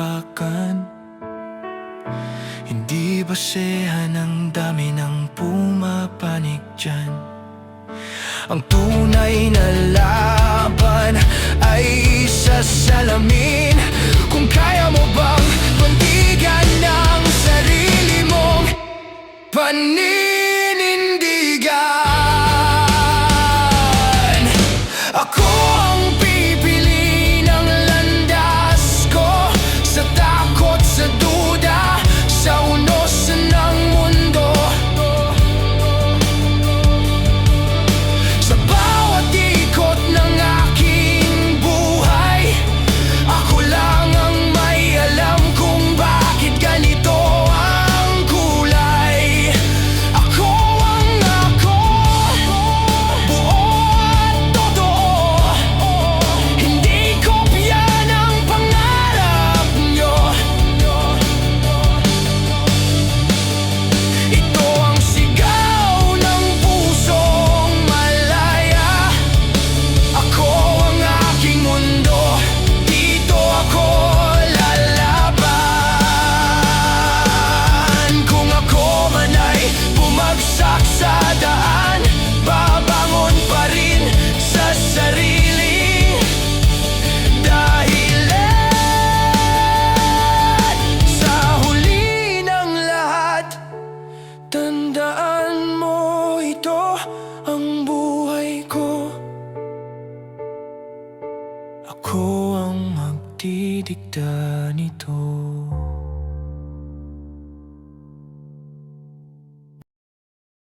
talampakan. Hindi basehan ang dami ng pumapanig dyan. Ang tunay na laban ay sa salamin. Kung kaya mo bang pandigan ng sarili mong paninindigan. Ako ang pipili ng landas ko, sa takot, sa duda, sa unos ng mundo. Sa bawat ikot ng aking buhay, ako lang ang may alam kung bakit ganito ang kulay. Ako ang ako, buo at totoo. Hindi kopya ng pangarap nyo. Ito ang sigaw ng pusong malaya. Ako ang aking mundo, dito ako lalaban. Kung ako man ay bumagsak sa daan, babangon pa rin sa sarili. Dahilan sa huli ng lahat, tandaan mo, ito ang buhay ko. Ako ang magdidikta nito.